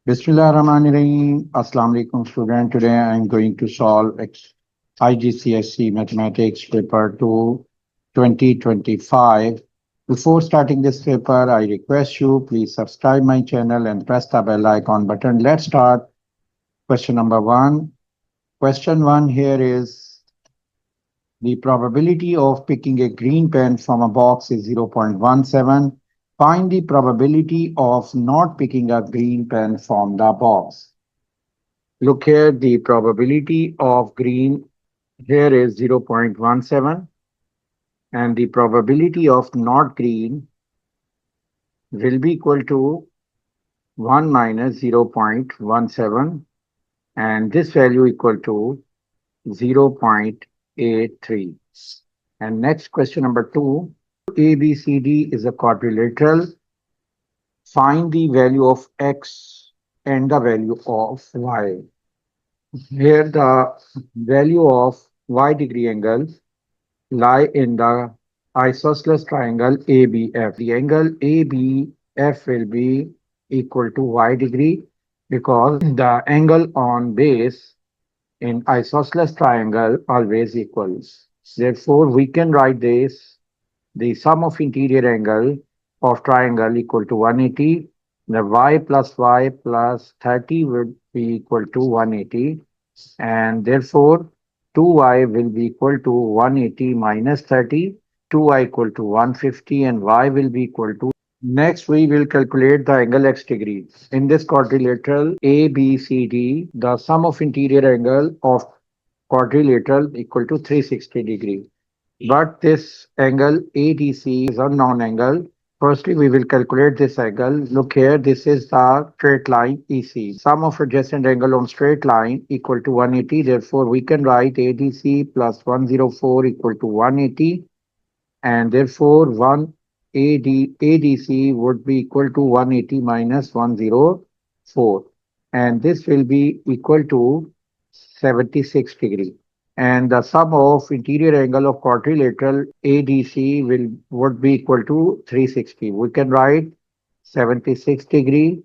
Bismillahirrahmanirrahim. Assalamu alaikum student. Today I am going to solve IGCSE Mathematics paper 2 2025. Before starting this paper, I request you please subscribe my channel and press the bell icon button. Let's start question number 1. Question 1 here is the probability of picking a green pen from a box is 0.17. Find the probability of not picking a green pen from the box. Look here, the probability of green here is 0.17 and the probability of not green will be equal to 1 minus 0.17 and this value equal to 0.83. And next question number 2. ABCD is a quadrilateral. Find the value of X and the value of Y. Here the value of Y degree angle lie in the isosceles triangle ABF. The angle ABF will be equal to Y degree because the angle on base in isosceles triangle always equals. Therefore, we can write this, the sum of interior angle of triangle equal to 180. The y plus 30 will be equal to 180. And therefore, 2y will be equal to 180 minus 30. 2y equal to 150 and y will be equal to. Next, we will calculate the angle x degree. In this quadrilateral ABCD, the sum of interior angle of quadrilateral equal to 360 degree. But this angle ADC is a unknown angle. Firstly, we will calculate this angle. Look here, this is the straight line EC. Sum of adjacent angle on straight line equal to 180. Therefore, we can write ADC plus 104 equal to 180. And therefore, ADC would be equal to 180 minus 104. And this will be equal to 76 degree. And the sum of interior angle of quadrilateral ADC would be equal to 360. We can write 76 degree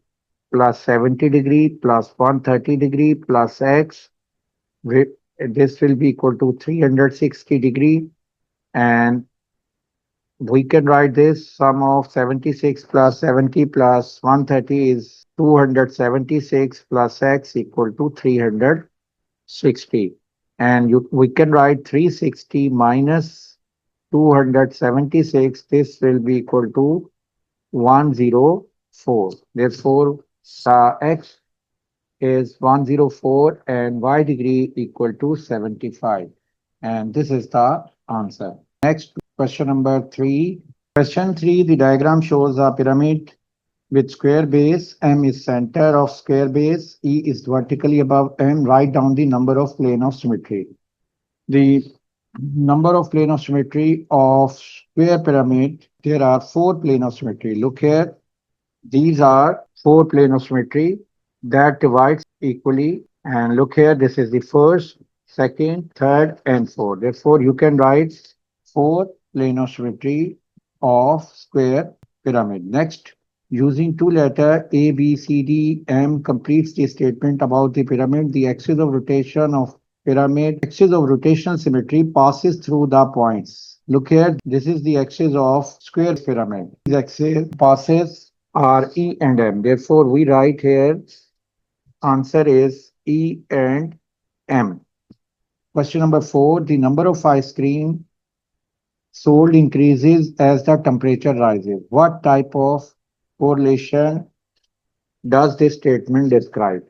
plus 70 degree plus 130 degree plus x. This will be equal to 360 degree. And we can write this sum of 76 plus 70 plus 130 is 276 plus x equal to 360. And we can write 360 minus 276. This will be equal to 104. Therefore, x is 104 and y degree equal to 75. And this is the answer. Next, question number 3. Question 3, the diagram shows a pyramid with square base. M is center of square base. E is vertically above M. Write down the number of plane of symmetry. The number of plane of symmetry of square pyramid, there are 4 plane of symmetry. Look here. These are 4 plane of symmetry that divides equally. And look here, this is the first, second, third, and fourth. Therefore, you can write 4 plane of symmetry of square pyramid. Next, using 2 letters A, B, C, D, M completes the statement about the pyramid. The axis of rotation of pyramid, axis of rotation symmetry passes through the points. Look here, this is the axis of square pyramid. These axis passes are E and M. Therefore, we write here, answer is E and M. Question number 4, the number of ice cream sold increases as the temperature rises. What type of correlation does this statement describe?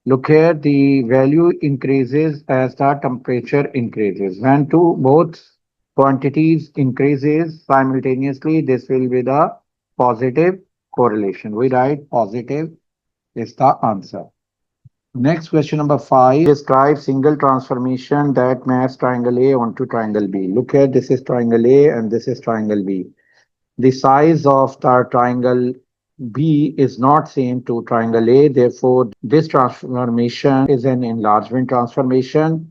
Look here, the value increases as the temperature increases. When both quantities increases simultaneously, this will be the positive correlation. We write positive is the answer. Next, question number 5. Describe single transformation that maps triangle A onto triangle B. Look here, this is triangle A and this is triangle B. The size of the triangle B is not same to triangle A. Therefore, this transformation is an enlargement transformation.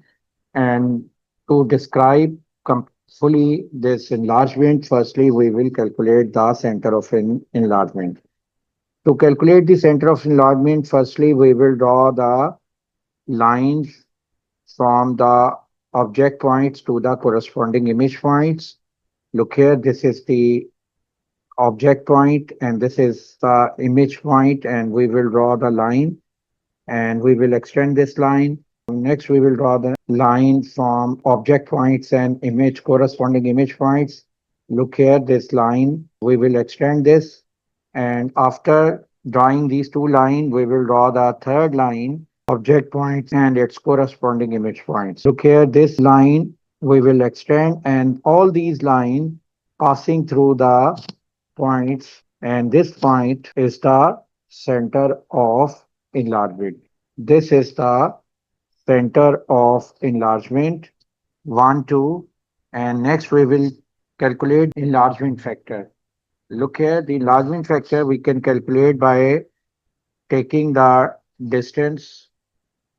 And to describe fully this enlargement, firstly, we will calculate the center of enlargement. To calculate the center of enlargement, firstly we will draw the lines from the object points to the corresponding image points. Look here, this is the object point and this is the image point, and we will draw the line and we will extend this line. Next, we will draw the line from object points and image corresponding image points. Look here, this line, we will extend this. And after drawing these two lines, we will draw the third line, object points and its corresponding image points. Look here, this line we will extend, and all these lines passing through the points, and this point is the center of enlargement. This is the center of enlargement 1, 2, and next we will calculate enlargement factor. Look here, the enlargement factor we can calculate by taking the distance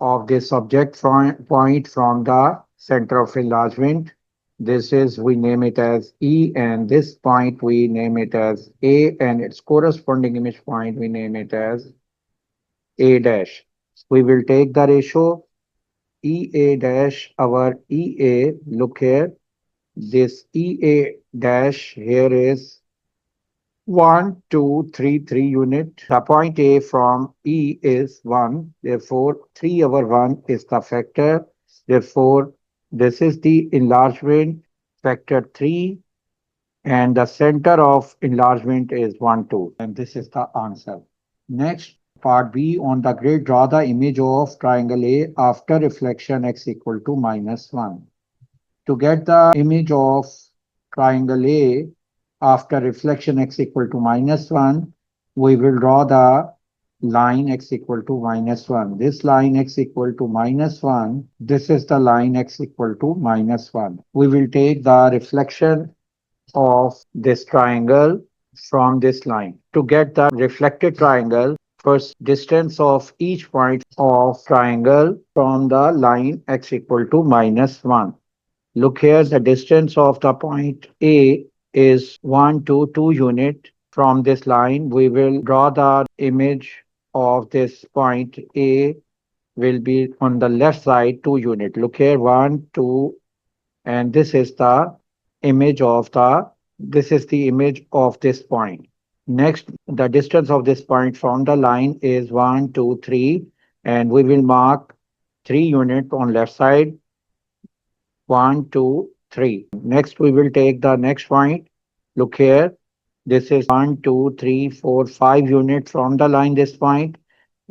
of this object point from the center of enlargement. This is, we name it as E, and this point we name it as A, and its corresponding image point we name it as A dash. We will take the ratio EA dash, our EA, look here, this EA dash here is 1, 2, 3, 3 unit. The point A from E is 1. Therefore, 3 over 1 is the factor. Therefore, this is the enlargement factor 3. And the center of enlargement is 1, 2. And this is the answer. Next, part B, on the grid, draw the image of triangle A after reflection x equal to -1. To get the image of triangle A after reflection x equal to -1, we will draw the line x equal to -1. This line x equal to -1, this is the line x equal to -1. We will take the reflection of this triangle from this line. To get the reflected triangle, first distance of each point of triangle from the line x equal to -1. Look here, the distance of the point A is 1 to 2 unit. From this line, we will draw the image of this point A will be on the left side 2 unit. Look here, 1, 2, and this is the image of this point. Next, the distance of this point from the line is 1, 2, 3, and we will mark 3 units on left side. 1, 2, 3. Next, we will take the next point. Look here. This is 1, 2, 3, 4, 5 units from the line, this point.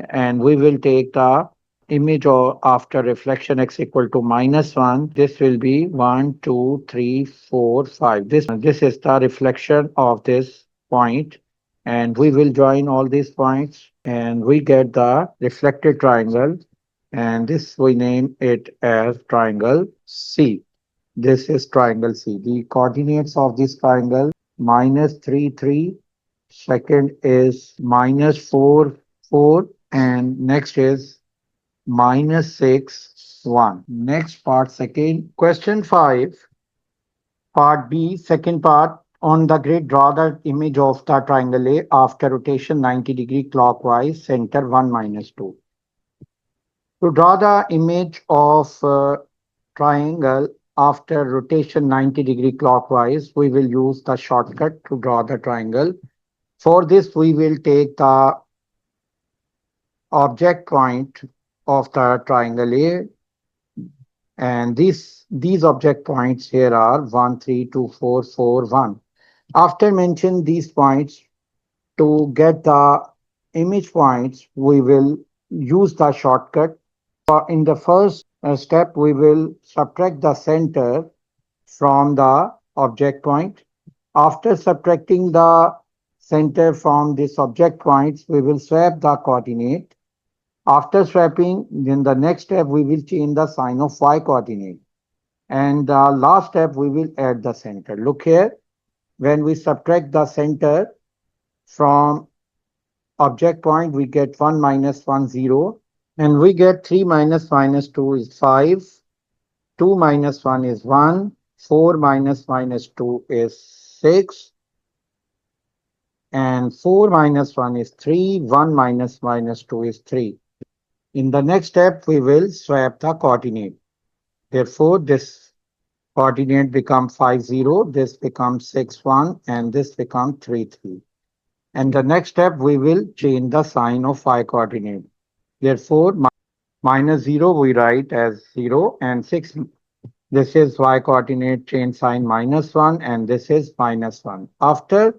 And we will take the image of after reflection x equal to -1. This will be 1, 2, 3, 4, 5. This is the reflection of this point. And we will join all these points and we get the reflected triangle. And this we name it as triangle C. This is triangle C. The coordinates of this triangle -3, 3. Second is -4, 4. And next is -6, 1. Next part, second. Question 5. Part B, second part. On the grid, draw the image of the triangle A after rotation 90° clockwise, center 1, -2. To draw the image of triangle after rotation 90° clockwise, we will use the shortcut to draw the triangle. For this, we will take the object point of the triangle A, and these object points here are 1, 3, 2, 4, 4, 1. After mentioning these points, to get the image points, we will use the shortcut. In the first step, we will subtract the center from the object point. After subtracting the center from this object points, we will swap the coordinate. After swapping, in the next step, we will change the sign of y coordinate. And the last step, we will add the center. Look here, when we subtract the center from object point, we get 1, -1, 0. And we get 3 minus 2 is 5. 2 minus 1 is 1. 4 minus 2 is 6. and 4 minus 1 is 3, 1 minus 2 is 3. In the next step, we will swap the coordinate. Therefore, this coordinate becomes 5, 0, this becomes 6, 1, and this becomes 3, 3. And the next step, we will change the sign of y coordinate. Therefore, minus 0 we write as 0, and 6, this is y coordinate, change sign minus 1, and this is minus 1. After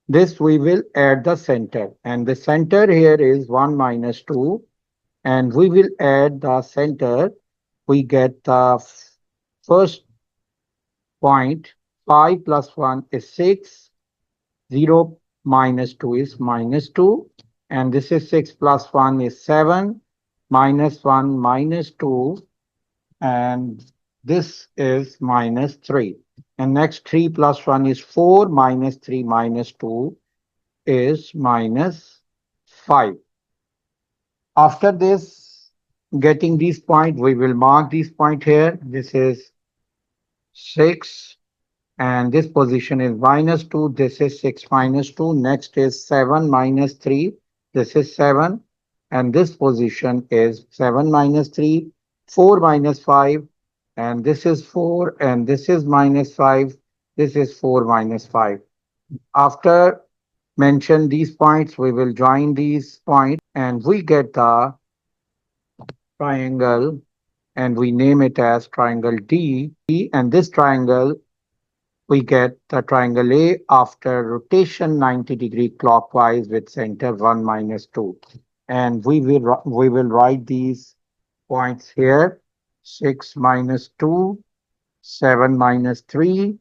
this, we will add the center, and the center here is 1 minus 2, and we will add the center. We get the first point, 5 plus 1 is 6, 0 minus 2 is minus 2, and this is 6 plus 1 is 7, minus 1 minus 2, and this is minus 3. And next 3 plus 1 is 4, minus 3 minus 2 is minus 5. After this, getting this point, we will mark this point here. This is 6, and this position is minus 2. This is 6 minus 2. Next is 7 minus 3. This is 7. And this position is 7 minus 3, 4 minus 5. And this is 4. And this is minus 5. This is 4 minus 5. After mention these points, we will join these points and we get the triangle, and we name it as triangle D. And this triangle, we get the triangle A after rotation 90-degree clockwise with center 1 minus 2. And we will write these points here: 6 minus 2, 7 minus 3,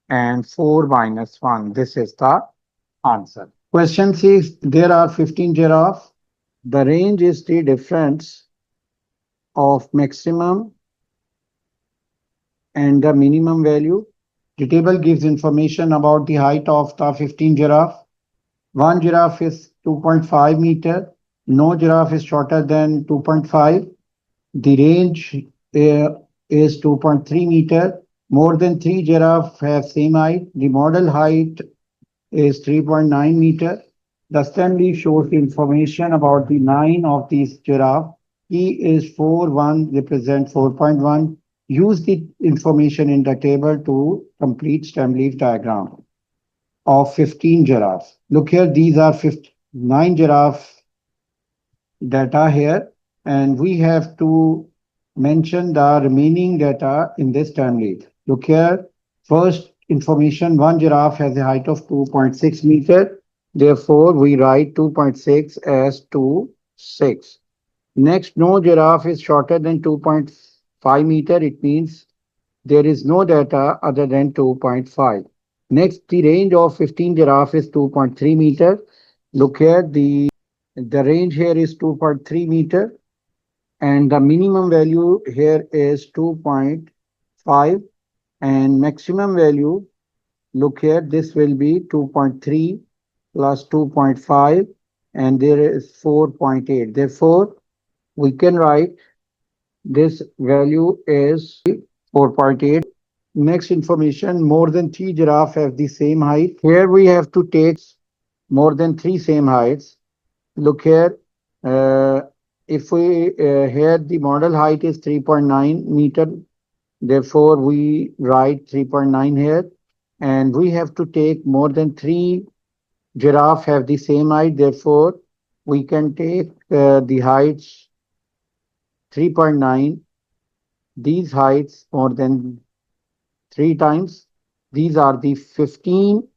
and 4 minus 1. This is the answer. Question 6. There are 15 giraffes. The range is the difference of maximum and the minimum value. The table gives information about the height of the 15 giraffe. One giraffe is 2.5 meter. No giraffe is shorter than 2.5. The range is 2.3 meter. More than 3 giraffes have same height. The model height is 3.9 meter. The stem leaf shows the information about the 9 of these giraffe. E is 4, 1 represent 4.1. Use the information in the table to complete stem leaf diagram of 15 giraffes. Look here, these are 9 giraffes data here, and we have to mention the remaining data in this stem leaf. Look here, first information, one giraffe has a height of 2.6 meter. Therefore, we write 2.6 as 2.6. Next, no giraffe is shorter than 2.5 meter. It means there is no data other than 2.5. Next, the range of 15 giraffe is 2.3 meter. Look here, the range here is 2.3 meter, and the minimum value here is 2.5, and maximum value, look here, this will be 2.3 plus 2.5, and there is 4.8. Therefore, we can write this value is 4.8. Next information, more than 3 giraffe have the same height. Here we have to take more than 3 same heights. Look here, if we here the model height is 3.9 meter. Therefore, we write 3.9 here, and we have to take more than 3 giraffe have the same height. Therefore, we can take the heights 3.9, these heights more than 3 times. These are the 15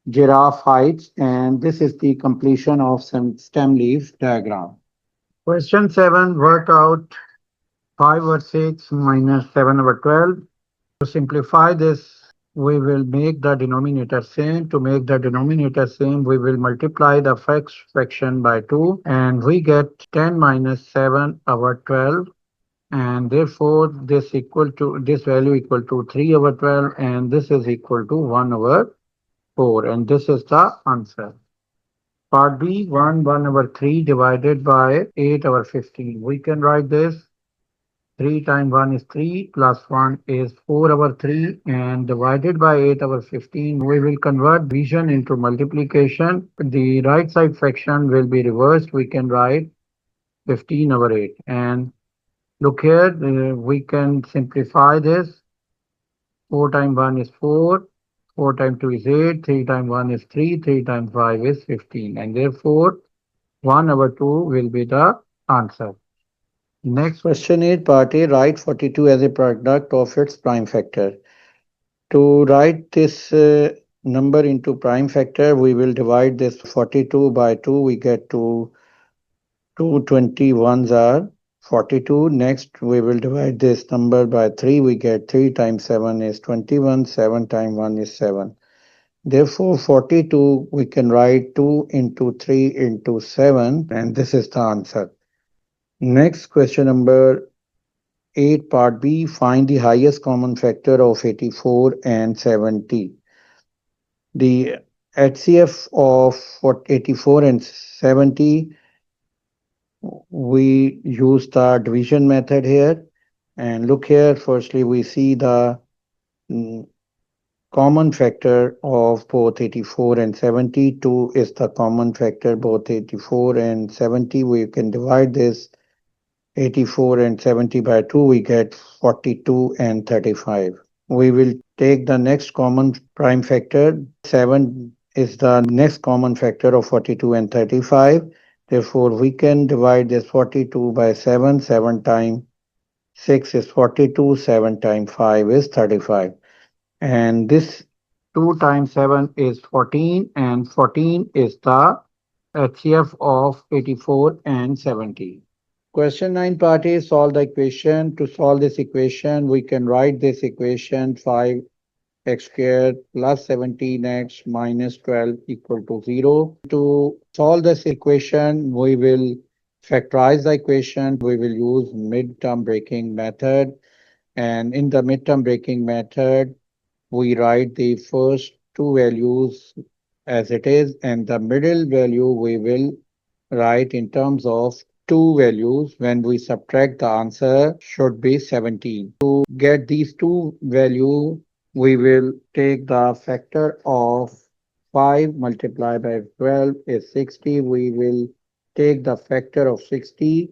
giraffe heights, and this is the completion of some stem leaf diagram. Question 7, work out 5 over 6 minus 7 over 12. To simplify this, we will make the denominator same. To make the denominator same, we will multiply the first fraction by 2, and we get 10 minus 7 over 12, and therefore this value equal to 3 over 12, and this is equal to 1 over 4, and this is the answer. Part B, 1 over 3 divided by 8 over 15. We can write this 3 times 1 is 3 plus 1 is 4 over 3 and divided by 8 over 15. We will convert division into multiplication. The right side fraction will be reversed. We can write 15 over 8. And look here, we can simplify this. 4 times 1 is 4. 4 times 2 is 8. 3 times 1 is 3. 3 times 5 is 15. And therefore, 1 over 2 will be the answer. Next question is part A, write 42 as a product of its prime factor. To write this number into prime factor, we will divide this 42 by 2. We get to 221s are 42. Next, we will divide this number by 3. We get 3 times 7 is 21. 7 times 1 is 7. Therefore, 42, we can write 2 into 3 into 7, and this is the answer. Next, question number 8, part B, find the highest common factor of 84 and 70. The HCF of 84 and 70, we use the division method here. And look here, firstly, we see the common factor of both 84 and 70. 2 is the common factor, both 84 and 70. We can divide this 84 and 70 by 2, we get 42 and 35. We will take the next common prime factor. 7 is the next common factor of 42 and 35. Therefore, we can divide this 42 by 7. 7 times 6 is 42. 7 times 5 is 35. And this 2 times 7 is 14. And 14 is the HCF of 84 and 70. Question 9 part A, solve the equation. To solve this equation, we can write this equation 5x squared plus 17x minus 12 equal to 0. To solve this equation, we will factorize the equation. We will use midterm breaking method. And in the midterm breaking method, we write the first two values as it is, and the middle value we will write in terms of two values. When we subtract, the answer should be 17. To get these two values, we will take the factor of 5 multiplied by 12 is 60. We will take the factor of 60.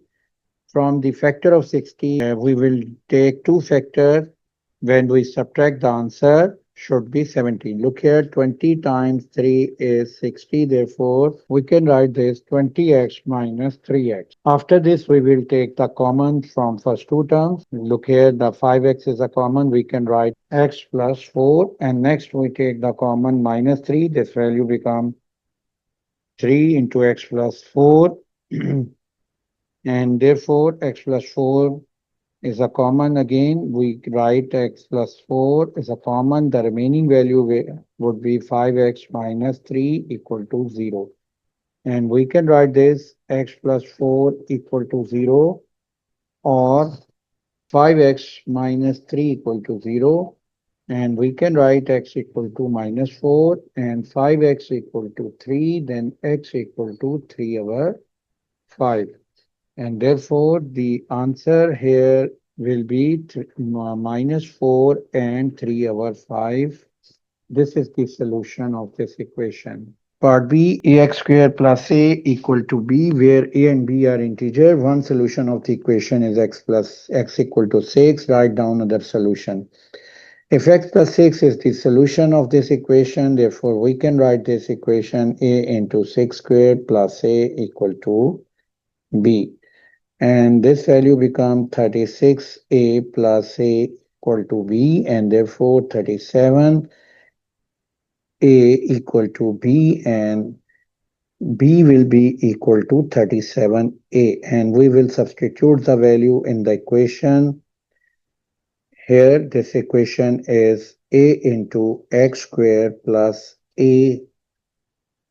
From the factor of 60, we will take two factors. When we subtract, the answer should be 17. Look here, 20 times 3 is 60. Therefore, we can write this 20x minus 3x. After this, we will take the common from first two terms. Look here, the 5x is a common. We can write x plus 4. And next, we take the common minus 3. This value becomes 3 into x plus 4. And therefore, x plus 4 is a common. Again, we write x plus 4 is a common. The remaining value would be 5x minus 3 equal to 0. And we can write this x plus 4 equal to 0 or 5x minus 3 equal to 0. And we can write x equal to minus 4 and 5x equal to 3. Then x equal to 3 over 5. And therefore, the answer here will be minus 4 and 3 over 5. This is the solution of this equation. Part B, ax squared plus a equal to b, where a and b are integer. One solution of the equation is x plus x equal to 6. Write down another solution. If x plus 6 is the solution of this equation, therefore we can write this equation a into 6 squared plus a equal to b. And this value becomes 36a plus a equal to b, and therefore 37a equal to b, and b will be equal to 37a. And we will substitute the value in the equation. Here, this equation is a into x squared plus a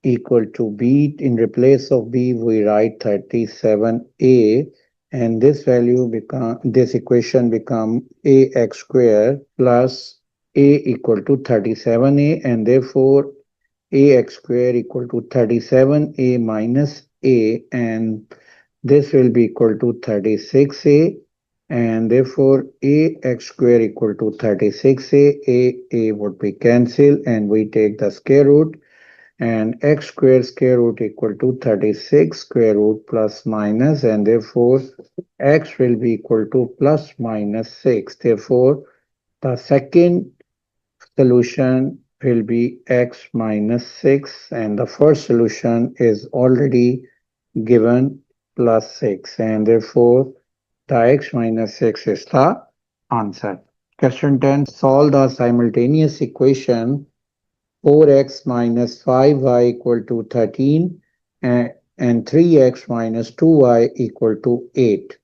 equal to b. In replace of b, we write 37a, and this equation become ax squared plus a equal to 37a, and therefore ax squared equal to 37a minus a, and this will be equal to 36a. and therefore ax square equal to 36a. A would be cancelled and we take the square root, and x square root equal to 36 square root plus minus, and therefore x will be equal to plus minus 6. Therefore, the second solution will be x minus 6, and the first solution is already given plus 6, and therefore the x minus 6 is the answer. Question 10. Solve the simultaneous equation 4x minus 5y equal to 13 and 3x minus 2y equal to 8.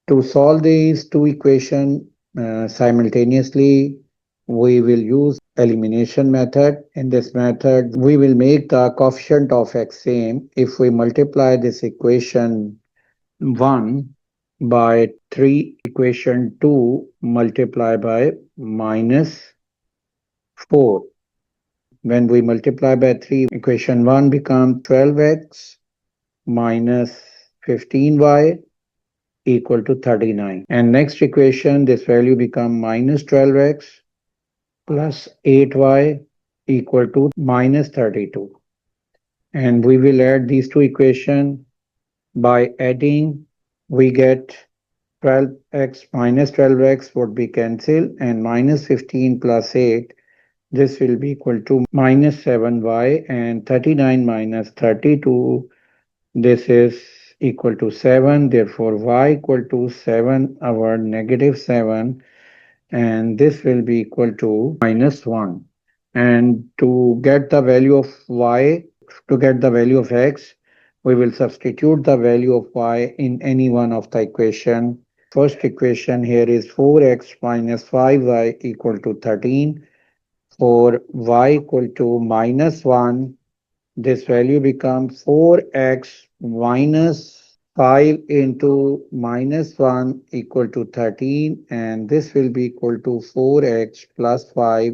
To solve these two equations simultaneously, we will use elimination method. In this method, we will make the coefficient of x same. If we multiply this equation 1 by 3, equation 2 multiply by minus 4. When we multiply by 3, equation 1 becomes 12x minus 15y equal to 39. And next equation, this value become minus 12x plus 8y equal to minus 32. And we will add these two equations. By adding, we get 12x minus 12x would be cancelled, and minus 15 plus 8, this will be equal to minus 7y, and 39 minus 32, this is equal to 7. Therefore, y equal to 7 over negative 7, and this will be equal to minus 1. And to get the value of y, to get the value of x, we will substitute the value of y in any one of the equation. First equation here is 4x minus 5y equal to 13. For y equal to minus 1, this value becomes 4x minus 5 into minus 1 equal to 13, and this will be equal to 4x plus 5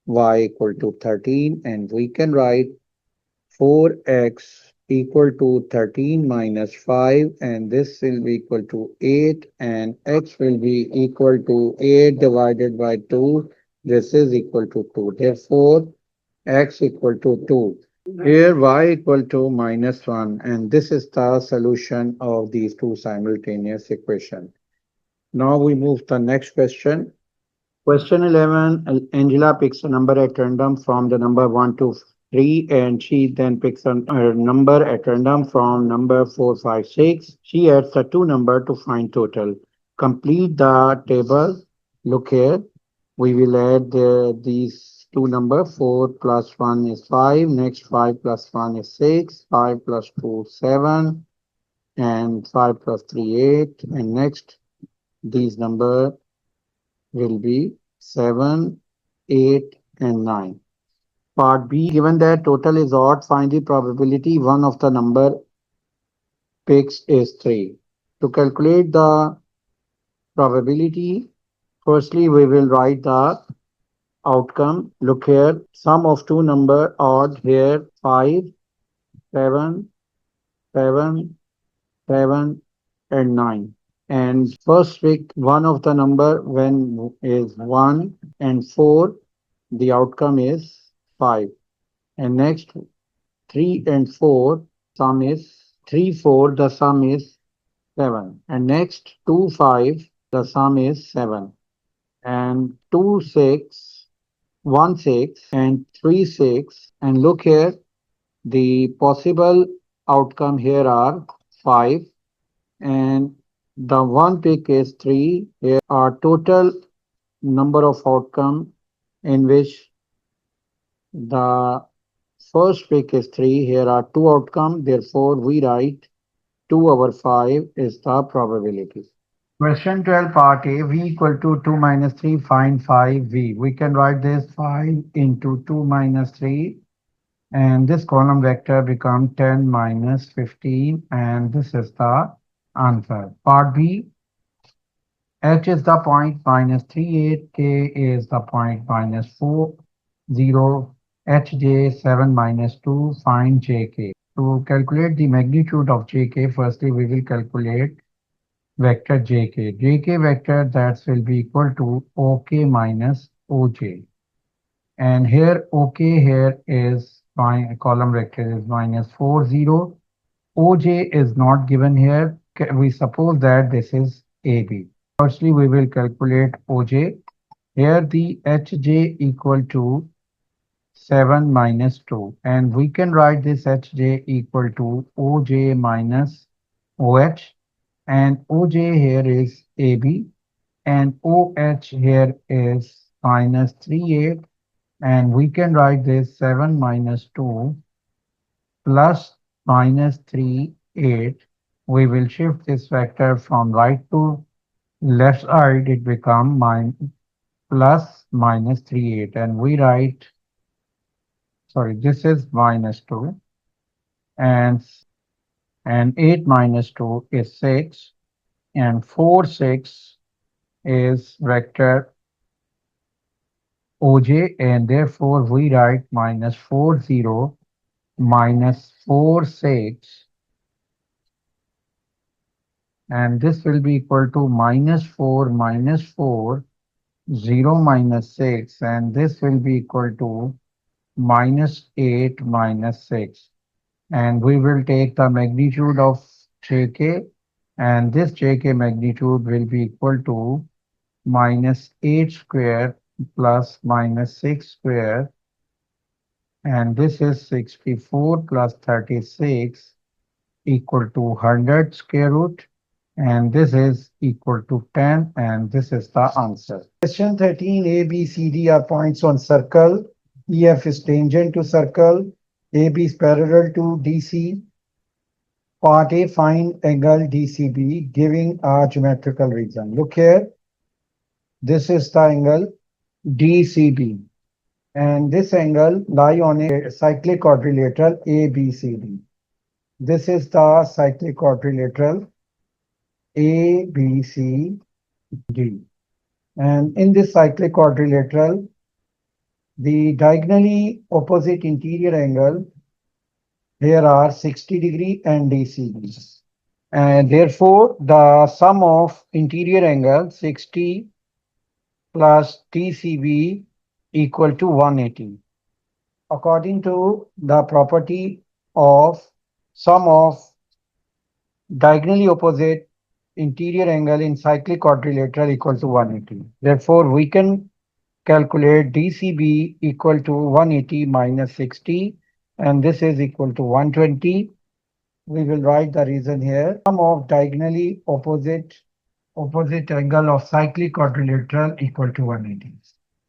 y equal to 13, and we can write 4x equal to 13 minus 5, and this will be equal to 8, and x will be equal to 8 divided by 2. This is equal to 2. Therefore, x equal to 2. Here y equal to minus 1, and this is the solution of these two simultaneous equations. Now we move to the next question. Question 11, Angela picks a number at random from the number 1 to 3, and she then picks a number at random from number 4, 5, 6. She adds the two numbers to find total. Complete the table. Look here. We will add these two numbers. 4 plus 1 is 5. Next, 5 plus 1 is 6. 5 plus 2 7. And 5 plus 3 8. And next, these numbers will be 7, 8, and 9. Part B, given that total is odd, find the probability one of the number picks is 3. To calculate the probability, firstly we will write the outcome. Look here, sum of two number odd here 5, 7, 7, 7, and 9. And first pick one of the number when is 1 and 4, the outcome is 5. And next 3 and 4, sum is 3, 4, the sum is 7. And next 2, 5, the sum is 7. And 2, 6, 1, 6, and 3, 6. And look here, the possible outcome here are 5. And the one pick is 3. Here are total number of outcome in which the first pick is 3. Here are two outcome. Therefore, we write 2 over 5 is the probability. Question 12 part A, v equal to 2 minus 3, find 5v. We can write this 5 into 2 minus 3, and this column vector become 10 minus 15, and this is the answer. Part B, h is the point minus 3, 8, k is the point minus 4, 0, hj 7 minus 2, find jk. To calculate the magnitude of jk, firstly we will calculate vector jk. Jk vector that will be equal to ok minus oj. And here ok here is column vector is minus 4 0. Oj is not given here. We suppose that this is AB. Firstly, we will calculate OJ. Here the HJ equal to 7 minus 2. And we can write this HJ equal to OJ minus OH. And OJ here is AB. And OH here is minus 38. And we can write this 7 minus 2 plus minus 3, 8. We will shift this vector from right to left side. It become plus minus 3, 8. And we write, sorry, this is minus 2. And, and 8 minus 2 is 6. And 4, 6 is vector OJ. And therefore we write minus 4, 0 minus 4, 6. And this will be equal to minus 4 minus 4, 0 minus 6, and this will be equal to minus 8 minus 6. And we will take the magnitude of jk, and this jk magnitude will be equal to minus 8 square plus minus 6 square, and this is 64 plus 36 equal to 100 square root. And this is equal to 10, and this is the answer. Question 13, A, B, C, D are points on circle. EF is tangent to circle. AB is parallel to DC. Part A, find angle DCB giving a geometrical region. Look here. This is the angle DCB. And this angle lie on a cyclic quadrilateral ABCD. This is the cyclic quadrilateral A, B, C, D. And in this cyclic quadrilateral, the diagonally opposite interior angle here are 60 degree and DCB. And therefore, the sum of interior angle 60 plus DCB equal to 180. According to the property of sum of diagonally opposite interior angle in cyclic quadrilateral equal to 180. Therefore, we can calculate DCB equal to 180 minus 60, and this is equal to 120. We will write the reason here. Sum of diagonally opposite angle of cyclic quadrilateral equal to 180.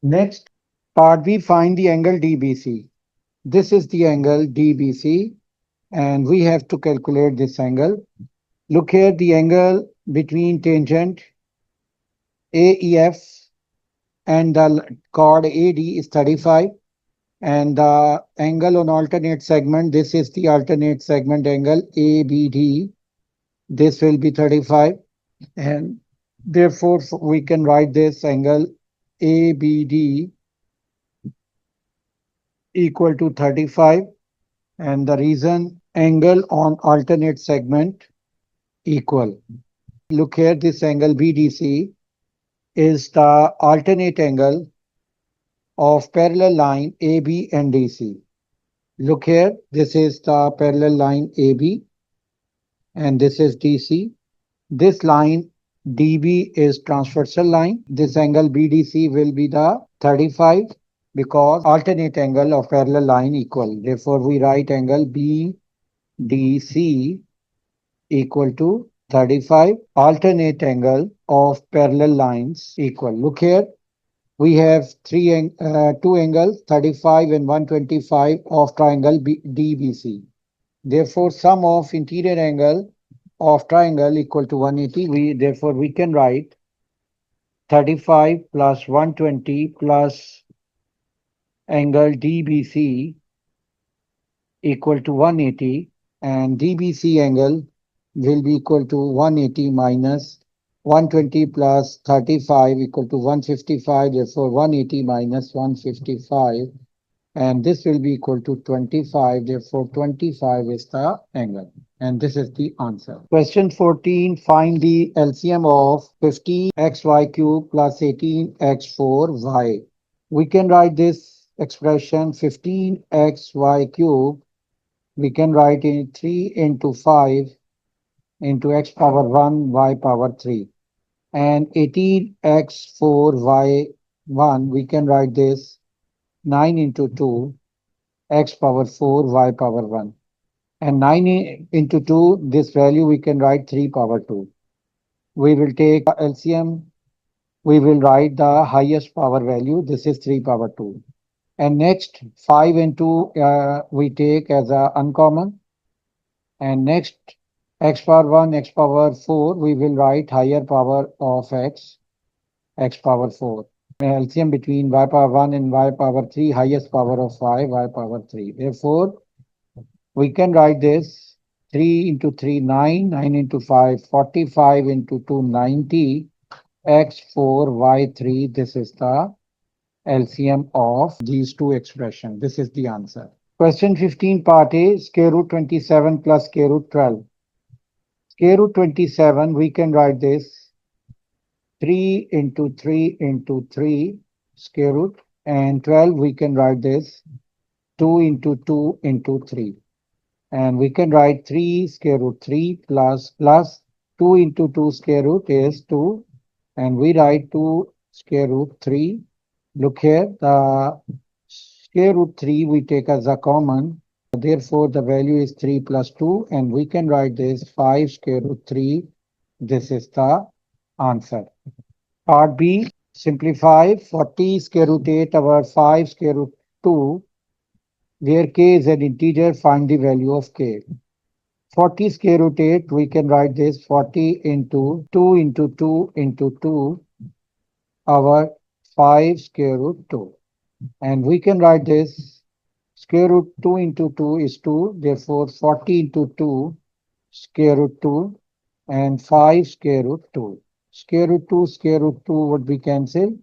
Next, part B, find the angle DBC. This is the angle DBC, and we have to calculate this angle. Look here, the angle between tangent AEF and the chord AD is 35. And the angle on alternate segment, this is the alternate segment angle ABD. This will be 35. And therefore, we can write this angle ABD equal to 35. And the reason angle on alternate segment equal. Look here, this angle BDC is the alternate angle of parallel line AB and DC. Look here, this is the parallel line AB and this is DC. This line DB is transversal line. This angle BDC will be the 35 because alternate angle of parallel line equal. Therefore, we write angle BDC equal to 35. Alternate angle of parallel lines equal. Look here, we have two angles, 35 and 125 of triangle DBC. Therefore, sum of interior angle of triangle equal to 180. Therefore, we can write 35 plus 120 plus angle DBC equal to 180, and DBC angle will be equal to 180 minus 120 plus 35 equal to 155. Therefore, 180 minus 155, and this will be equal to 25. Therefore, 25 is the angle. And this is the answer. Question 14, find the LCM of 15xy cube plus 18x4y. We can write this expression 15xy cube. We can write in 3 into 5 into x power 1 y power 3. And 18x4y1, we can write this 9 into 2 x power 4 y power 1. And 9 into 2, this value we can write 3 power 2. We will take LCM. We will write the highest power value. This is 3 power 2. And next 5 into we take as a uncommon. And next x power 1, x power 4, we will write higher power of x power 4. LCM between y power 1 and y power 3, highest power of y power 3. Therefore, we can write this 3 into 3, 9, 9 into 5, 45 into 2, 90, x4, y3. This is the LCM of these two expressions. This is the answer. Question 15 part A, square root 27 plus square root 12. Square root 27, we can write this 3 into 3 into 3 square root, and 12 we can write this 2 into 2 into 3. And we can write 3 square root 3 plus 2 into 2 square root is 2. And we write 2 square root 3. Look here, the square root 3 we take as a common. Therefore, the value is 3 plus 2. And we can write this 5 square root 3. This is the answer. Part B, simplify 40 square root 8 over 5 square root 2. Where k is an integer, find the value of k. 40 square root 8, we can write this 40 into 2 into 2 into 2 over 5 square root 2. And we can write this square root 2 into 2 is 2. Therefore, 40 into 2 square root 2 and 5 square root 2. Square root 2 would be cancelled.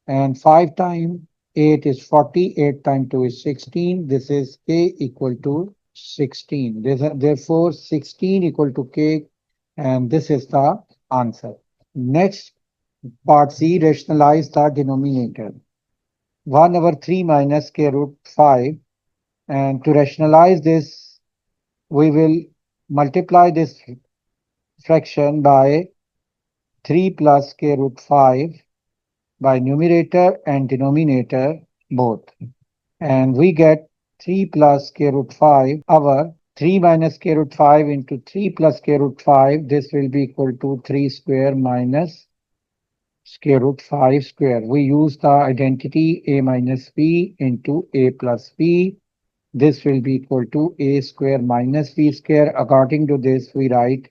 And 5 times 8 is 40, 8 times 2 is 16. This is k equal to 16. Therefore, 16 equal to k, and this is the answer. Next, part C, rationalize the denominator. 1 over 3 minus square root 5. And to rationalize this, we will multiply this fraction by 3 plus square root 5 by numerator and denominator both. And we get 3 plus square root 5 over 3 minus square root 5 into 3 plus square root 5. This will be equal to 3 square minus square root 5 square. We use the identity a minus b into a plus b. This will be equal to a square minus b square. According to this, we write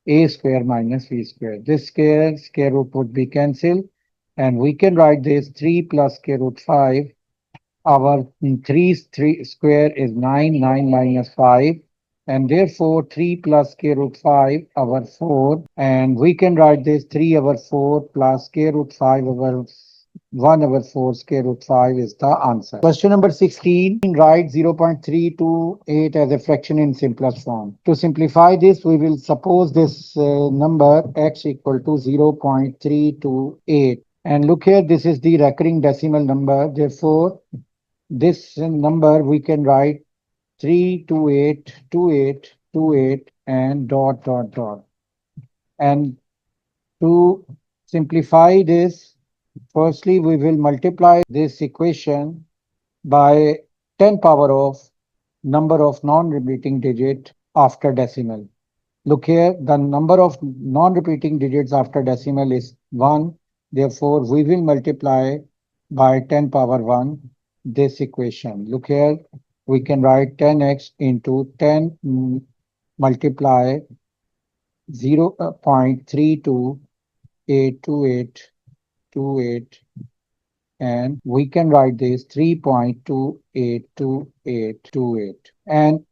a square minus b square. This square root would be cancelled. And we can write this 3 plus square root 5. Our 3 square is 9, 9 minus 5. And therefore, 3 plus square root 5 over 4. And we can write this 3 over 4 plus square root 5 over 1 over 4 square root 5 is the answer. Question number 16, write 0.328 as a fraction in simplest form. To simplify this, we will suppose this number x equal to 0.328. And look here, this is the recurring decimal number. Therefore, this number we can write 328, 28, 28, and dot, dot, dot. And to simplify this, firstly, we will multiply this equation by 10 power of number of non-repeating digit after decimal. Look here, the number of non-repeating digits after decimal is 1. Therefore, we will multiply by 10 power 1 this equation. Look here, we can write 10x into 10 multiply 0.322828, and we can write this 3.282828. And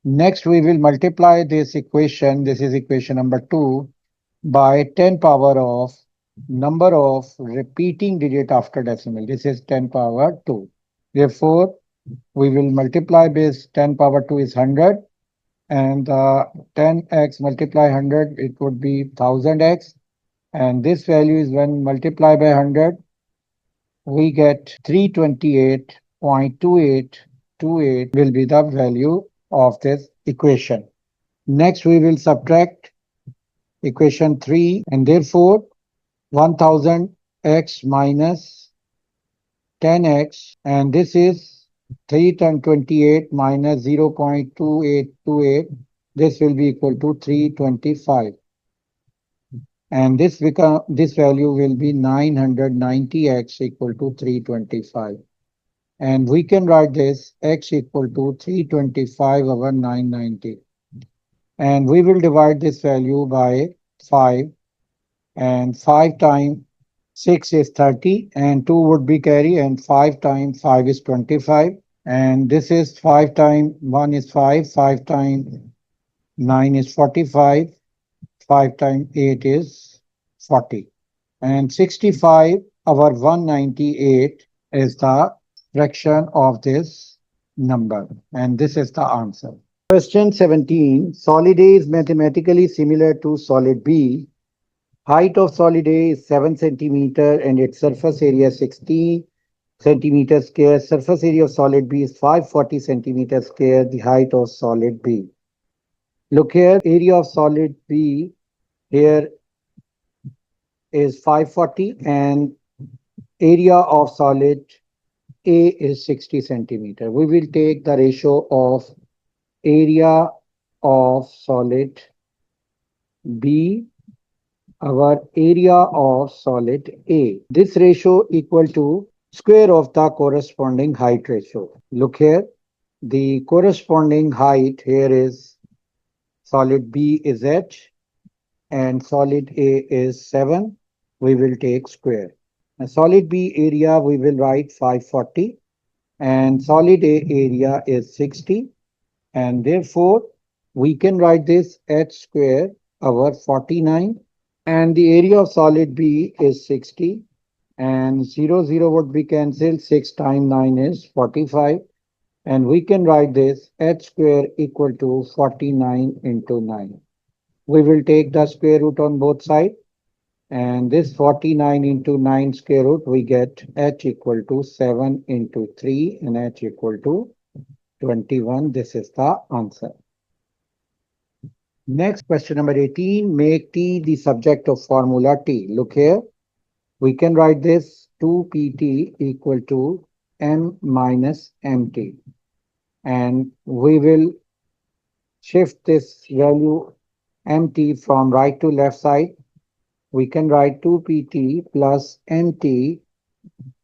next, we will multiply this equation. This is equation number 2 by 10 power of number of repeating digit after decimal. This is 10 power 2. Therefore, we will multiply this 10 power 2 is 100. and 10x multiply 100, it would be 1000x. And this value is when multiplied by 100, we get 328.2828 will be the value of this equation. Next, we will subtract equation 3, and therefore 1000x minus 10x, and this is 328 minus 0.2828. This will be equal to 325. And this value will be 990x equal to 325. And we can write this x equal to 325 over 990. And we will divide this value by 5. And 5 times 6 is 30, and 2 would be carry, and 5 times 5 is 25. And this is 5 times 1 is 5, 5 times 9 is 45, 5 times 8 is 40. And 65 over 198 is the fraction of this number. And this is the answer. Question 17. Solid A is mathematically similar to solid B. Height of solid A is 7 centimeter and its surface area 60 centimeters square. Surface area of solid B is 540 centimeters square. The height of solid B. Look here, area of solid B here is 540 and area of solid A is 60 centimeter. We will take the ratio of area of solid B our area of solid A. This ratio equal to square of the corresponding height ratio. Look here, the corresponding height here is solid B is 8 and solid A is 7. We will take square. And solid B area we will write 540 and solid A area is 60, and therefore we can write this h square over 49, and the area of solid B is 60, and 0 would be cancelled. 6 times 9 is 45, and we can write this h square equal to 49 into 9. We will take the square root on both sides, and this 49 into 9 square root, we get h equal to 7 into 3 and h equal to 21. This is the answer. Next, question number 18. Make T the subject of formula T. Look here. We can write this 2pt equal to m minus mt. And we will shift this value mt from right to left side. We can write 2pt plus mt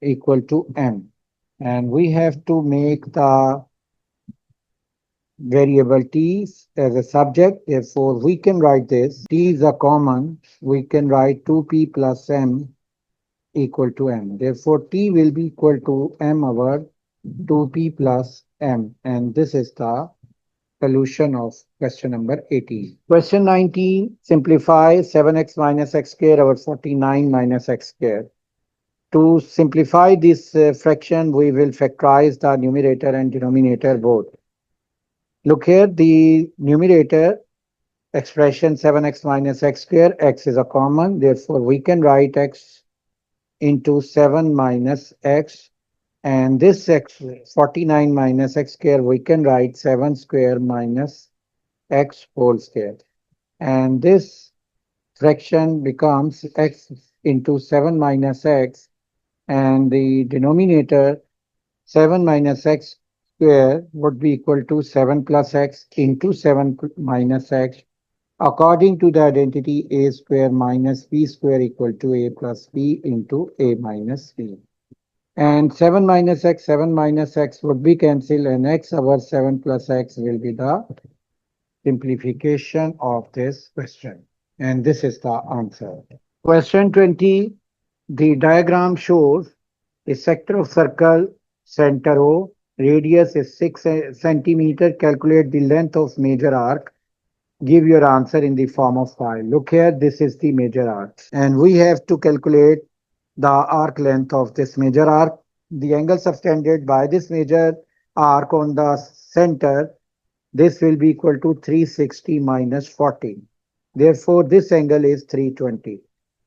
equal to m. And we have to make the variable t as a subject. Therefore, we can write this. T is a common. We can write 2p plus m equal to m. Therefore, t will be equal to m over 2p plus m. And this is the solution of question number 18. Question 19. Simplify 7x minus x square over 49 minus x square. To simplify this fraction, we will factorize the numerator and denominator both. Look here, the numerator expression 7x minus x square, x is a common. Therefore, we can write x into 7 minus x. And this x 49 minus x square, we can write 7 square minus x whole square. And this fraction becomes x into 7 minus x. And the denominator 7 minus x square would be equal to 7 plus x into 7 minus x. According to the identity a square minus b square equal to a plus b into a minus b. And 7 minus x would be cancelled, and x over 7 plus x will be the simplification of this question. And this is the answer. Question 20. The diagram shows a sector of circle, center O, radius is 6 centimeter. Calculate the length of major arc. Give your answer in the form of pi. Look here, this is the major arc. And we have to calculate the arc length of this major arc. The angle subtended by this major arc on the center This will be equal to 360 minus 40. Therefore, this angle is 320.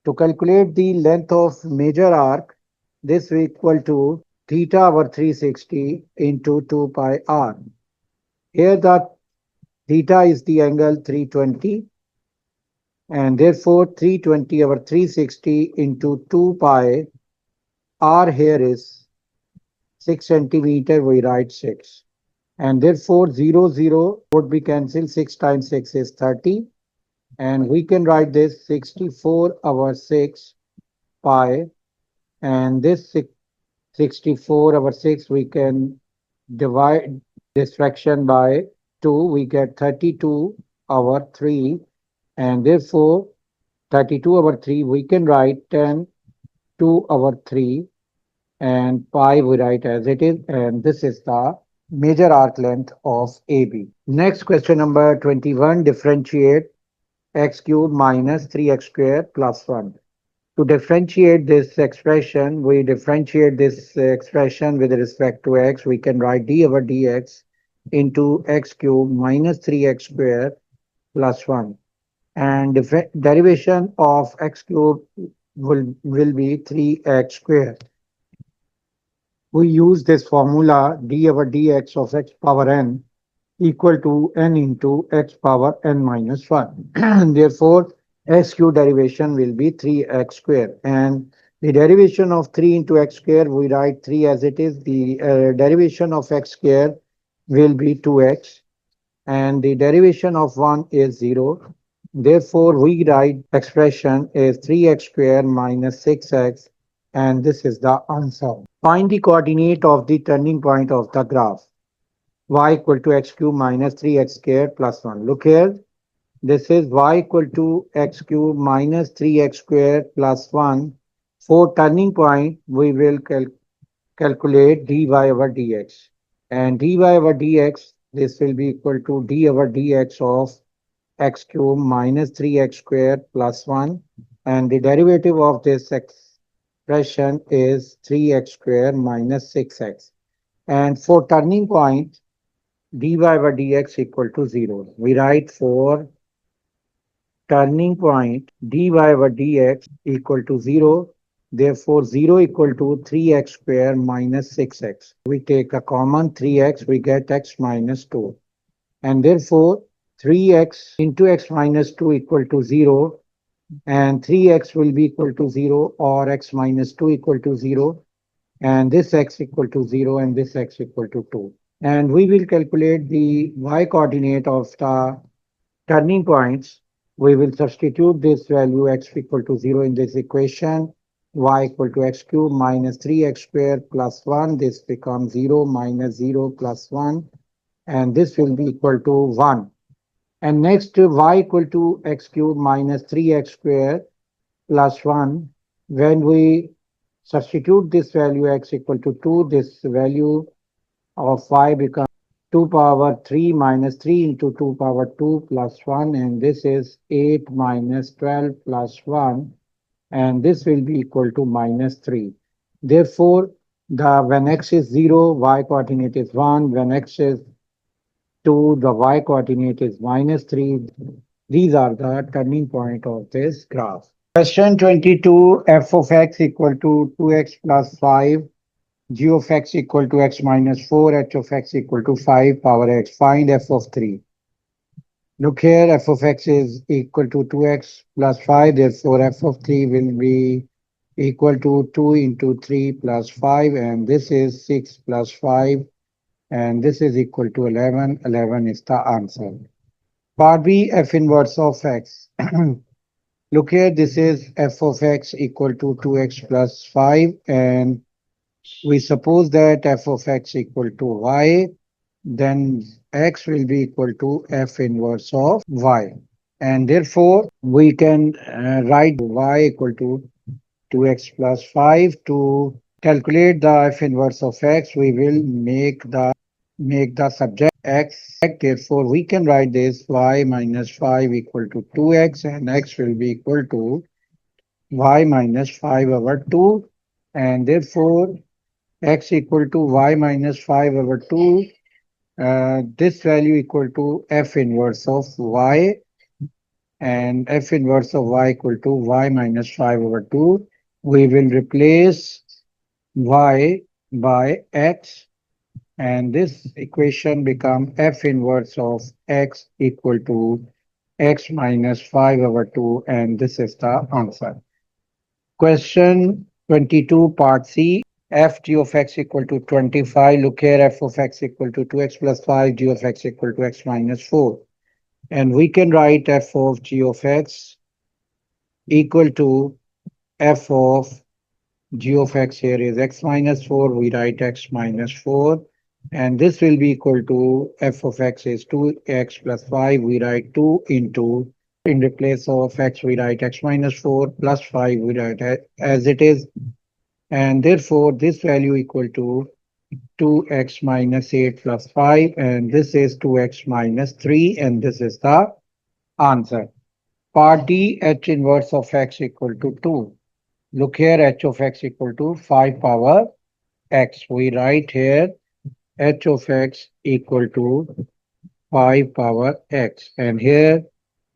To calculate the length of major arc, this will equal to theta over 360 into 2 pi r. Here the theta is the angle 320, and therefore 320 over 360 into 2 pi r here is 6 centimeter, we write 6. And therefore 0 would be cancelled. 6 times 6 is 30. And we can write this 64 over 6 pi. And this 64 over 6 we can divide this fraction by 2. We get 32 over 3. And therefore 32 over 3 we can write 10 2 over 3. And pi we write as it is. And this is the major arc length of AB. Next, question number 21, differentiate x cubed minus 3x squared plus 1. To differentiate this expression, we differentiate this expression with respect to x. We can write d over dx into x cubed minus 3x squared plus 1. And derivation of x cubed will be 3x squared. We use this formula d over dx of x power n equal to n into x power n minus 1. Therefore, x cube derivation will be 3x squared. And the derivation of 3 into x squared, we write 3 as it is. The derivation of x squared will be 2x. And the derivation of 1 is 0. Therefore, we write expression is 3x squared minus 6x. And this is the answer. Find the coordinate of the turning point of the graph. Y equal to x cube minus 3x squared plus 1. Look here. This is y equal to x cube minus 3x squared plus 1. For turning point, we will calculate dy over dx. And dy over dx, this will be equal to d over dx of x cube minus 3x squared plus 1. And the derivative of this expression is 3x squared minus 6x. And for turning point, dy over dx equal to 0. We write for turning point dy over dx equal to 0. Therefore, 0 equal to 3x squared minus 6x. We take a common 3x, we get x minus 2. And therefore, 3x into x minus 2 equal to 0. And 3x will be equal to 0 or x minus 2 equal to 0. And this x equal to 0 and this x equal to 2. And we will calculate the y coordinate of the turning points. We will substitute this value x equal to 0 in this equation. Y equal to x cubed minus 3x squared plus 1. This becomes 0 minus 0 plus 1. And this will be equal to 1. And next, y equal to x cubed minus 3x squared plus 1. When we substitute this value x equal to 2, this value of y becomes 2 power 3 minus 3 into 2 power 2 plus 1. And this is 8 minus 12 plus 1. And this will be equal to minus 3. Therefore, when x is 0, y coordinate is 1. When x is 2, the y coordinate is minus 3. These are the turning point of this graph. Question 22, f of x equal to 2x plus 5, g of x equal to x minus 4, h of x equal to 5 power x. Find f of 3. Look here, f of x is equal to 2x plus 5, therefore f of 3 will be equal to 2 into 3 plus 5, and this is 6 plus 5. And this is equal to 11. 11 is the answer. Part B, f inverse of x. Look here, this is f of x equal to 2x plus 5. And we suppose that f of x equal to y. Then x will be equal to f inverse of y. And therefore, we can write y equal to 2x plus 5. To calculate the f inverse of x, we will make the subject x. Therefore, we can write this y minus 5 equal to 2x, and x will be equal to y minus 5 over 2. And therefore, x equal to y minus 5 over 2 this value equal to f inverse of y, and f inverse of y equal to y minus 5 over 2. We will replace y by x, and this equation become f inverse of x equal to x minus 5 over 2, and this is the answer. Question 22 part C, f g of x equal to 25. Look here, f of x equal to 2x plus 5, g of x equal to x minus 4. And we can write f of g of x equal to f of g of x, here is x minus 4, we write x minus 4. And this will be equal to f of x is 2x plus 5, we write 2 into, in place of x we write x minus 4 plus 5, we write as it is. And therefore this value equal to 2x minus 8 plus 5, and this is 2x minus 3, and this is the answer. Part D, h inverse of x equal to 2. Look here, h of x equal to 5 power x. We write here h of x equal to 5 power x. And here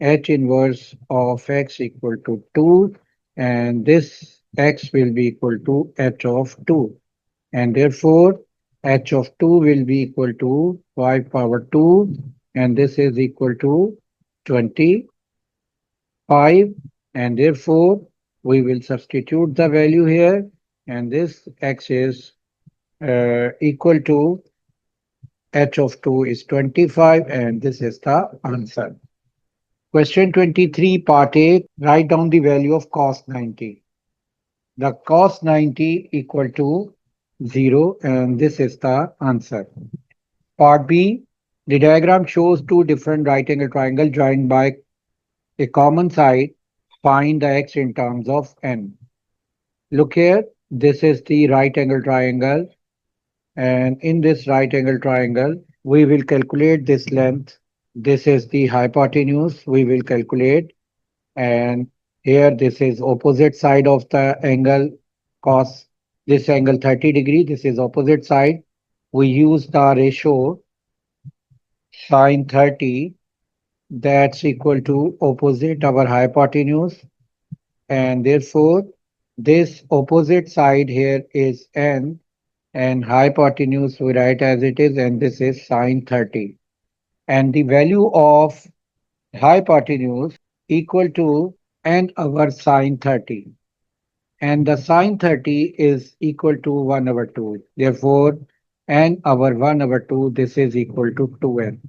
h inverse of x equal to 2. And this x will be equal to h of 2. And therefore h of 2 will be equal to 5 power 2. And this is equal to 25. And therefore we will substitute the value here, and this x is equal to h of 2 is 25, and this is the answer. Question 23 part A, write down the value of cos 90. The cos 90 equal to 0, and this is the answer. Part B, the diagram shows two different right angle triangles joined by a common side. Find the x in terms of n. Look here, this is the right angle triangle, and in this right angle triangle we will calculate this length. This is the hypotenuse we will calculate, and here this is opposite side of the angle cos, this angle 30 degree, this is opposite side. We use the ratio sin 30, that's equal to opposite our hypotenuse, and therefore this opposite side here is n, and hypotenuse we write as it is, and this is sin 30. And the value of hypotenuse equal to n over sin 30. And the sin 30 is equal to 1 over 2. Therefore, n over 1 over 2, this is equal to 2n.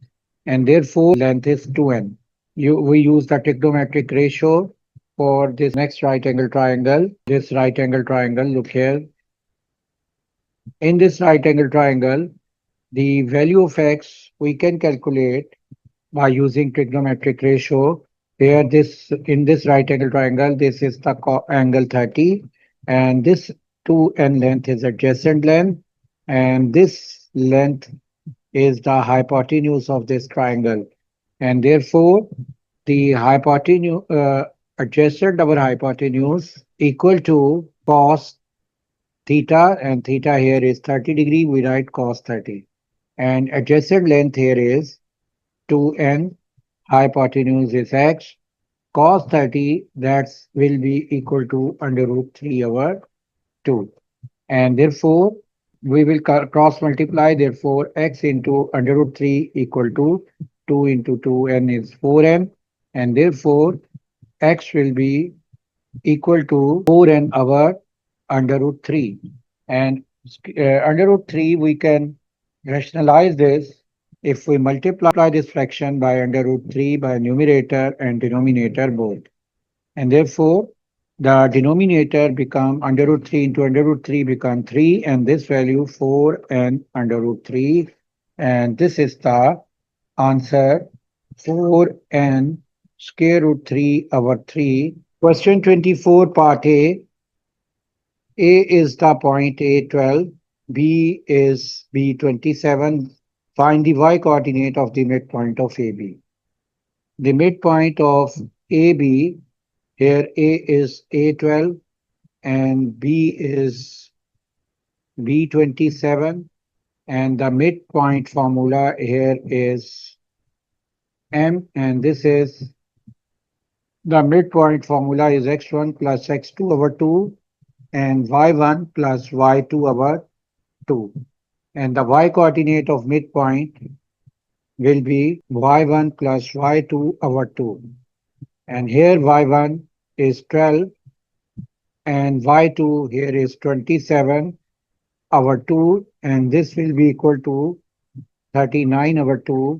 And therefore, length is 2n. We use the trigonometric ratio for this next right angle triangle. This right angle triangle, look here. In this right angle triangle, the value of x we can calculate by using trigonometric ratio. Here, this in this right angle triangle, this is the angle 30, and this 2n length is adjacent length, and this length is the hypotenuse of this triangle, and therefore the hypotenuse adjacent our hypotenuse equal to cos theta, and theta here is 30 degree, we write cos 30, and adjacent length here is 2n, hypotenuse is x, cos 30, that will be equal to under root 3 over 2. And therefore, we will cross multiply, therefore x into under root 3 equal to 2 into 2n is 4n, and therefore x will be equal to 4n over under root 3. And under root 3 we can rationalize this if we multiply this fraction by under root 3 by numerator and denominator both. And therefore, the denominator become under root 3 into under root 3 become 3, and this value 4 and under root 3. And this is the answer, 4n square root 3 over 3. Question 24 part A. A is the point A12, B is B27. Find the y coordinate of the midpoint of AB. The midpoint of AB, here A is A12 and B is B27, And the midpoint formula here is M, and this is the midpoint formula is x1 plus x2 over 2 and y1 plus y2 over 2. And the y coordinate of midpoint will be y1 plus y2 over 2. And here y1 is 12 and y2 here is 27 over 2, and this will be equal to 39 over 2,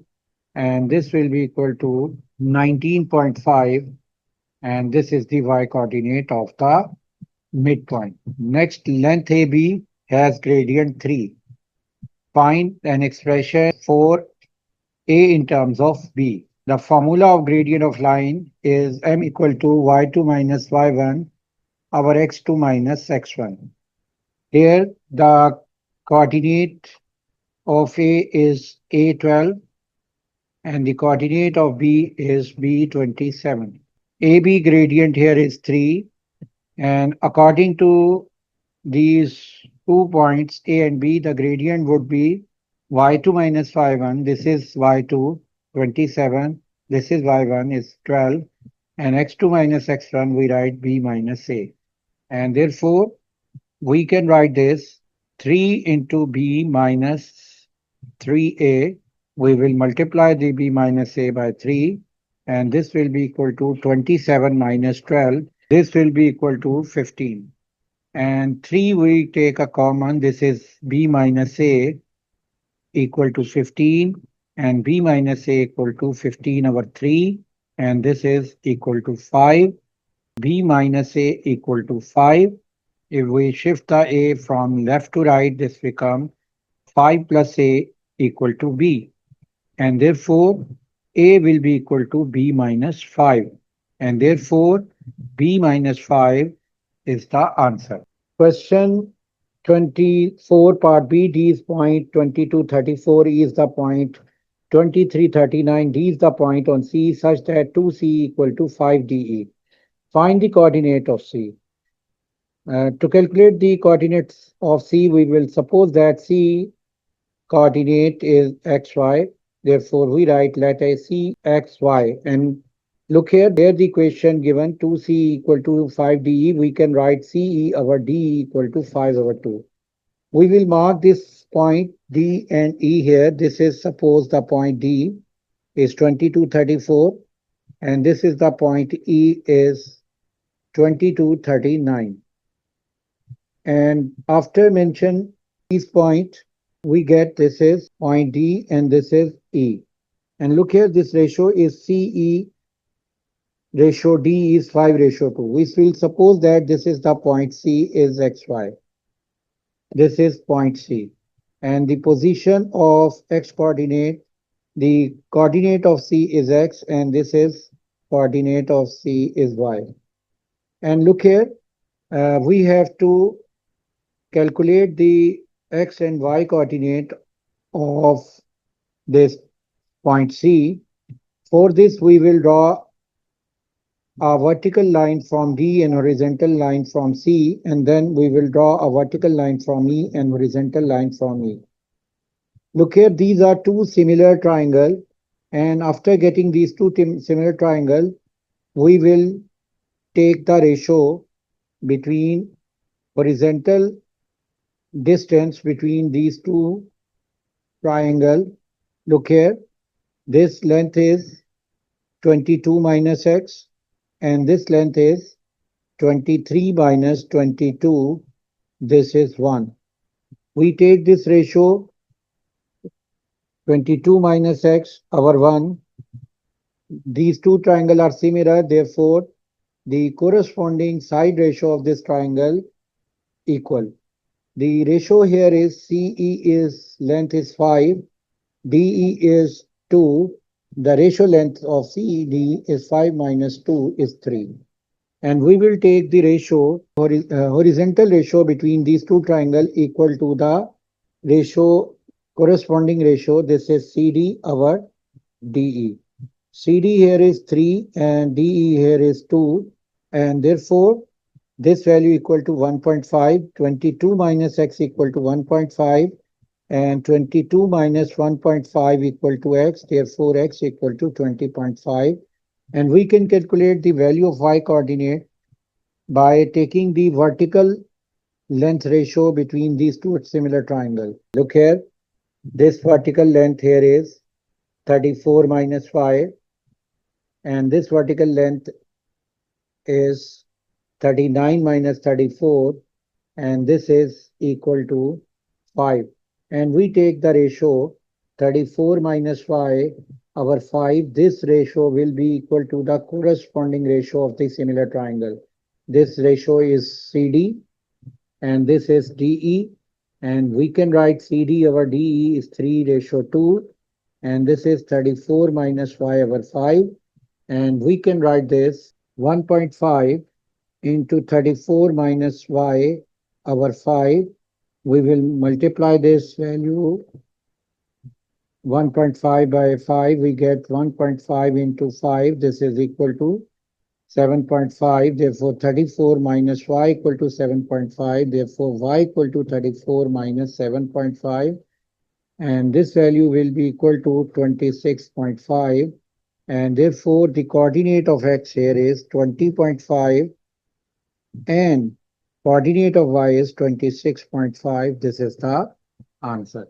and this will be equal to 19.5, and this is the y coordinate of the midpoint. Next, length AB has gradient 3. Find an expression for A in terms of B. The formula of gradient of line is m equal to y2 minus y1 over x2 minus x1. Here, the coordinate of A is A12 and the coordinate of B is B27. AB gradient here is 3, and according to these 2 points A and B, the gradient would be y2 minus y1. This is y2, 27. This is y1 is 12. And x2 minus x1, we write b minus a. And therefore, we can write this 3 into b minus 3a. We will multiply the b minus a by 3. And this will be equal to 27 minus 12. This will be equal to 15. And 3 we take a common. This is b minus a equal to 15, and b minus a equal to 15 over 3, and this is equal to 5. B minus a equal to 5. If we shift the a from left to right, this becomes 5 plus a equal to b, and therefore a will be equal to b minus 5, and therefore b minus 5 is the answer. Question 24 part B, D is point 2234, E is the point 2339, D is the point on C such that 2C equal to 5DE. Find the coordinate of C. To calculate the coordinates of C, we will suppose that C coordinate is xy. Therefore, we write let A C xy. And look here, there the equation given 2C equal to 5DE, we can write CE over DE equal to 5 over 2. We will mark this point D and E here. This is suppose the point D is 2234 and this is the point E is 2239. And after mention these points, we get this is point D and this is E. And look here, this ratio is CE ratio D is 5 ratio 2. We will suppose that this is the point C is XY. This is point C. And the position of X coordinate, the coordinate of C is X and this is coordinate of C is Y. And look here, we have to calculate the X and Y coordinate of this point C. For this, we will draw a vertical line from D and horizontal line from C, and then we will draw a vertical line from E and horizontal line from E. Look here, these are two similar triangles, and after getting these two similar triangles, we will take the ratio between horizontal distance between these two triangles. Look here, this length is 22 minus x and this length is 23 minus 22. This is 1. We take this ratio 22 minus x over 1. These two triangles are similar, therefore the corresponding side ratio of this triangle equal. The ratio here is CE is length is 5, DE is 2. The ratio length of CED is 5 minus 2 is 3. And we will take the ratio, horizontal ratio between these two triangles equal to the ratio, corresponding ratio. This is CD over DE. CD here is 3 and DE here is 2. And therefore, this value equal to 1.5, 22 minus x equal to 1.5. and 22 minus 1.5 equal to x, therefore x equal to 20.5. And we can calculate the value of y coordinate by taking the vertical length ratio between these two similar triangles. Look here, this vertical length here is 34 minus 5, and this vertical length is 39 minus 34, and this is equal to 5. And we take the ratio 34 minus 5 over 5. This ratio will be equal to the corresponding ratio of the similar triangle. This ratio is CD and this is DE, and we can write CD over DE is 3:2, and this is 34 minus 5 over 5, and we can write this 1.5 into 34 minus y over 5. We will multiply this value 1.5 by 5. We get 1.5 into 5. This is equal to 7.5. Therefore, 34 minus y equal to 7.5. Therefore, y equal to 34 minus 7.5. And this value will be equal to 26.5. And therefore, the coordinate of x here is 20.5. And coordinate of y is 26.5. This is the answer.